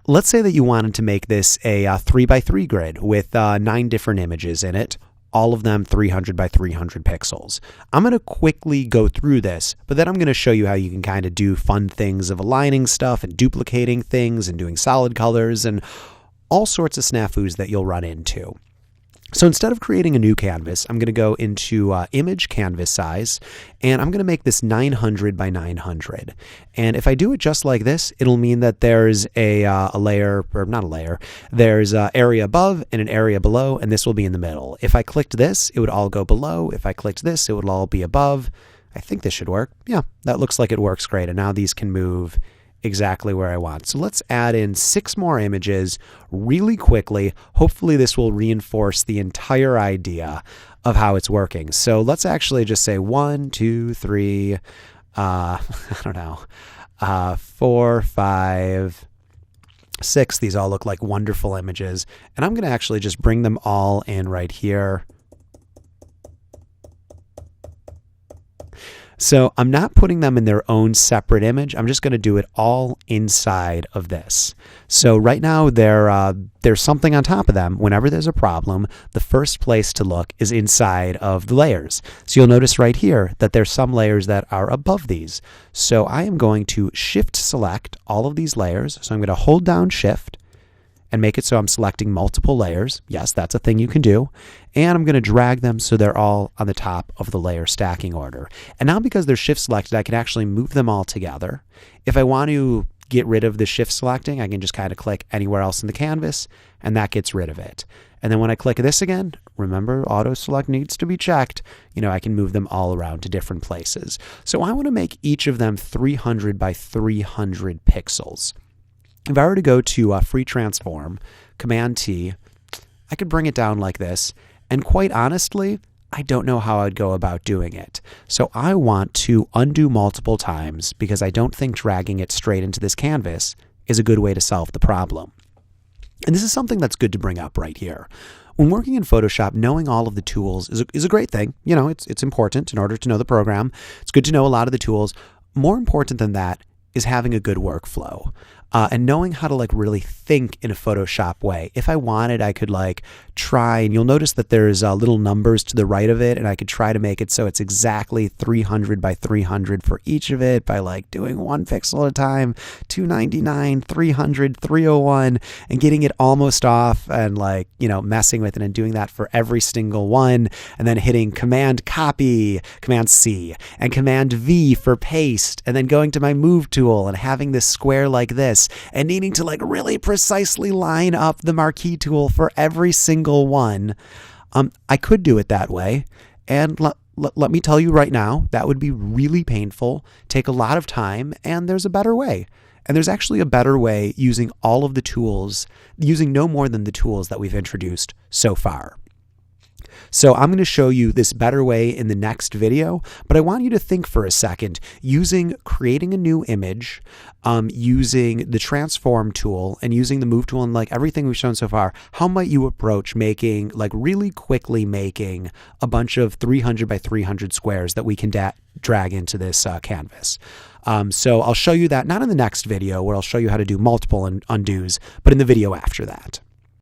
Let's say that you wanted to make this a 3 by 3 grid with 9 different images in it, all of them 300 by 300 pixels. I'm going to quickly go through this, but then I'm going to show you how you can kind of do fun things of aligning stuff and duplicating things and doing solid colors and all sorts of snafus that you'll run into. So instead of creating a new canvas, I'm going to go into image canvas size, and I'm going to make this 900 by 900. And if I do it just like this, it'll mean that there's a layer, or not a layer, there's an area above and an area below, and this will be in the middle. If I clicked this, it would all go below. If I clicked this, it would all be above. I think this should work. Yeah, that looks like it works great. And now these can move exactly where I want. So let's add in 6 more images really quickly. Hopefully this will reinforce the entire idea of how it's working. So let's actually just say 1, 2, 3, I don't know, 4, 5, 6. These all look like wonderful images. And I'm going to actually just bring them all in right here. So I'm not putting them in their own separate image. I'm just going to do it all inside of this. So right now there's something on top of them. Whenever there's a problem, the first place to look is inside of the layers. So you'll notice right here that there's some layers that are above these. So I am going to shift select all of these layers. So I'm going to hold down shift and make it so I'm selecting multiple layers. Yes, that's a thing you can do. And I'm going to drag them so they're all on the top of the layer stacking order. And now because they're shift selected, I can actually move them all together. If I want to get rid of the shift selecting, I can just kind of click anywhere else in the canvas, and that gets rid of it. And then when I click this again, remember auto select needs to be checked. I can move them all around to different places. So I want to make each of them 300 by 300 pixels. If I were to go to free transform, Command T, I could bring it down like this. And quite honestly, I don't know how I'd go about doing it. So I want to undo multiple times because I don't think dragging it straight into this canvas is a good way to solve the problem. And this is something that's good to bring up right here. When working in Photoshop, knowing all of the tools is a great thing. It's important in order to know the program. It's good to know a lot of the tools. More important than that is having a good workflow. And knowing how to really think in a Photoshop way. If I wanted, I could try, and you'll notice that there's little numbers to the right of it, and I could try to make it so it's exactly 300 by 300 for each of it by doing 1 pixel at a time, 299, 300, 301, and getting it almost off and messing with it and doing that for every single one, and then hitting Command Copy, Command C, and Command V for paste, and then going to my Move tool and having this square like this, and needing to really precisely line up the marquee tool for every single one. I could do it that way, and let me tell you right now, that would be really painful, take a lot of time, and there's a better way. And there's actually a better way using all of the tools, using no more than the tools that we've introduced so far. So I'm going to show you this better way in the next video, but I want you to think for a second using creating a new image, using the transform tool and using the move tool and everything we've shown so far. How might you approach making really quickly making a bunch of 300 by 300 squares that we can drag into this canvas? So I'll show you that not in the next video where I'll show you how to do multiple undos, but in the video after that.